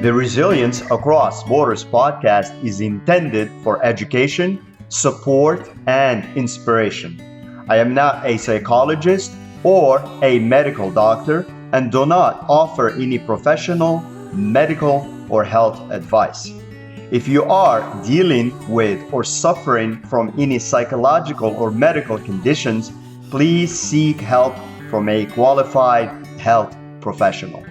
The Resilience Across Borders podcast is intended for education, support, and inspiration. I am not a psychologist or a medical doctor and do not offer any professional, medical, or health advice. If you are dealing with or suffering from any psychological or medical conditions, please seek help from a qualified health professional.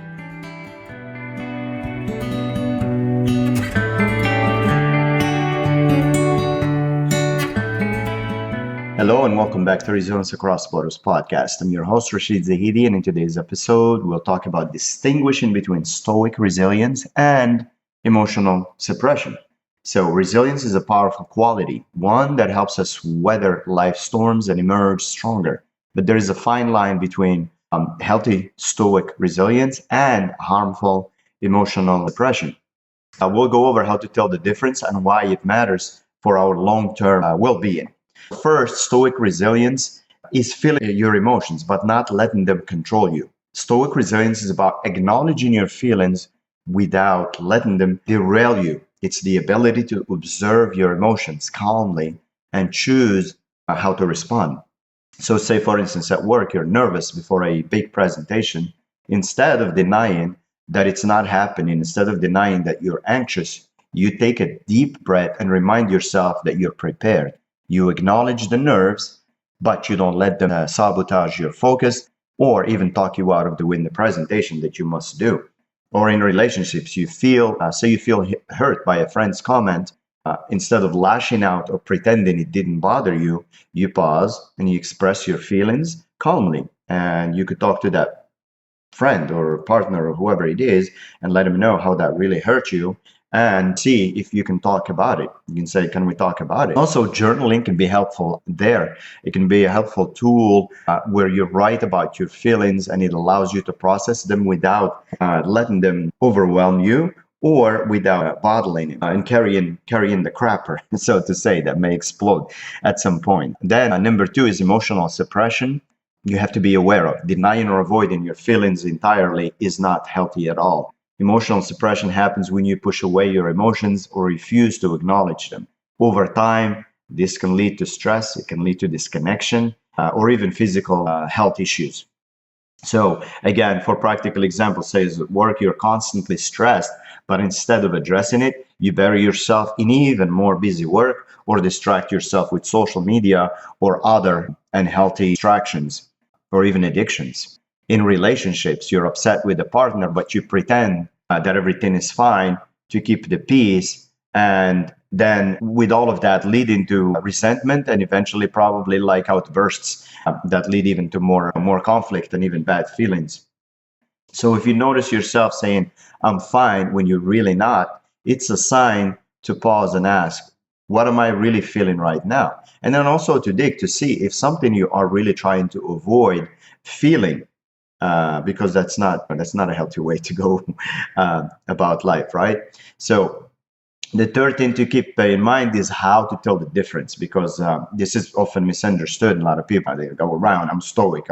Hello and welcome back to Resilience Across Borders podcast. I'm your host, Rachid, and in today's episode, we'll talk about distinguishing between Stoic resilience and emotional suppression. So resilience is a powerful quality, one that helps us weather life storms and emerge stronger. But there is a fine line between healthy Stoic resilience and harmful emotional suppression. We'll go over how to tell the difference and why it matters for our long-term well-being. First, Stoic resilience is feeling your emotions, but not letting them control you. Stoic resilience is about acknowledging your feelings without letting them derail you. It's the ability to observe your emotions calmly and choose how to respond. So say, for instance, at work, you're nervous before a big presentation. Instead of denying that it's not happening, instead of denying that you're anxious, you take a deep breath and remind yourself that you're prepared. You acknowledge the nerves, but you don't let them sabotage your focus or even talk you out of doing the presentation that you must do. Or in relationships, you feel hurt by a friend's comment. Instead of lashing out or pretending it didn't bother you, you pause and you express your feelings calmly. And you could talk to that friend or partner or whoever it is and let them know how that really hurt you and see if you can talk about it. You can say, can we talk about it? Also, journaling can be helpful there. It can be a helpful tool where you write about your feelings and it allows you to process them without letting them overwhelm you or without bottling it and carrying the crapper, so to say, that may explode at some point. Then number two is emotional suppression. You have to be aware of denying or avoiding your feelings entirely is not healthy at all. Emotional suppression happens when you push away your emotions or refuse to acknowledge them. Over time, this can lead to stress, it can lead to disconnection, or even physical health issues. So again, for practical examples, say at work, you're constantly stressed, but instead of addressing it, you bury yourself in even more busy work or distract yourself with social media or other unhealthy distractions or even addictions. In relationships, you're upset with a partner, but you pretend that everything is fine to keep the peace. And then with all of that leading to resentment and eventually probably like outbursts that lead even to more conflict and even bad feelings. So if you notice yourself saying, I'm fine, when you're really not, it's a sign to pause and ask, what am I really feeling right now? And then also to dig to see if something you are really trying to avoid feeling, because that's not a healthy way to go about life, right? So the third thing to keep in mind is how to tell the difference, because this is often misunderstood. A lot of people, they go around, I'm stoic,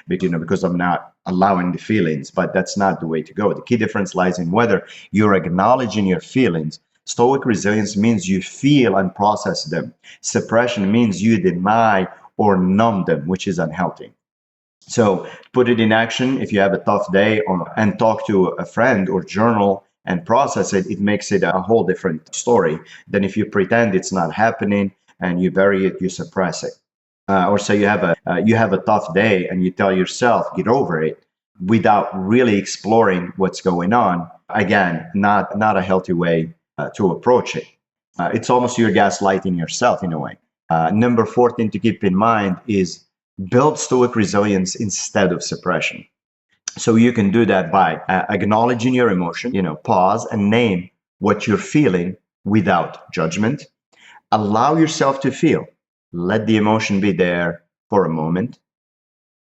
because I'm not allowing the feelings, but that's not the way to go. The key difference lies in whether you're acknowledging your feelings. Stoic resilience means you feel and process them. Suppression means you deny or numb them, which is unhealthy. So put it in action. If you have a tough day and talk to a friend or journal and process it, it makes it a whole different story than if you pretend it's not happening and you bury it, you suppress it. Or say you have a tough day and you tell yourself, get over it, without really exploring what's going on. Again, not a healthy way to approach it. It's almost you're gaslighting yourself in a way. Number 14 to keep in mind is build Stoic resilience instead of suppression. So you can do that by acknowledging your emotion, pause and name what you're feeling without judgment. Allow yourself to feel. Let the emotion be there for a moment.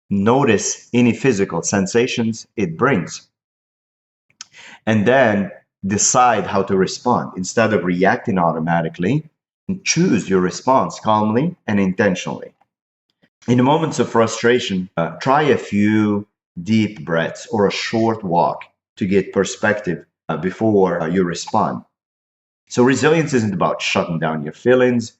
Notice any physical sensations it brings. And then decide how to respond. Instead of reacting automatically, choose your response calmly and intentionally. In moments of frustration, try a few deep breaths or a short walk to get perspective before you respond. So resilience isn't about shutting down your feelings.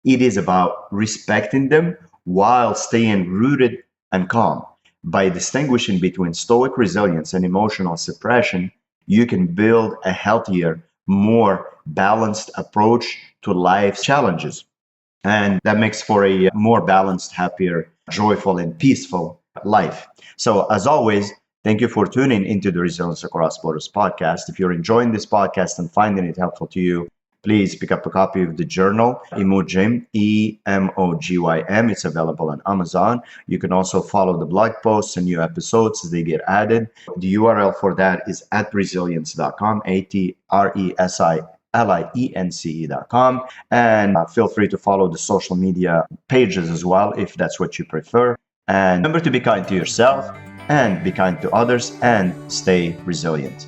It is about respecting them while staying rooted and calm. By distinguishing between stoic resilience and emotional suppression, you can build a healthier, more balanced approach to life's challenges. And that makes for a more balanced, happier, joyful, and peaceful life. So, as always, thank you for tuning into the Resilience Across Borders podcast. If you're enjoying this podcast and finding it helpful to you, please pick up a copy of the journal, Emogym, Emogym. It's available on Amazon. You can also follow the blog posts and new episodes as they get added. The URL for that is at resilience.com, ATRESILIENCE.com. And feel free to follow the social media pages as well, if that's what you prefer. And remember to be kind to yourself and be kind to others and stay resilient.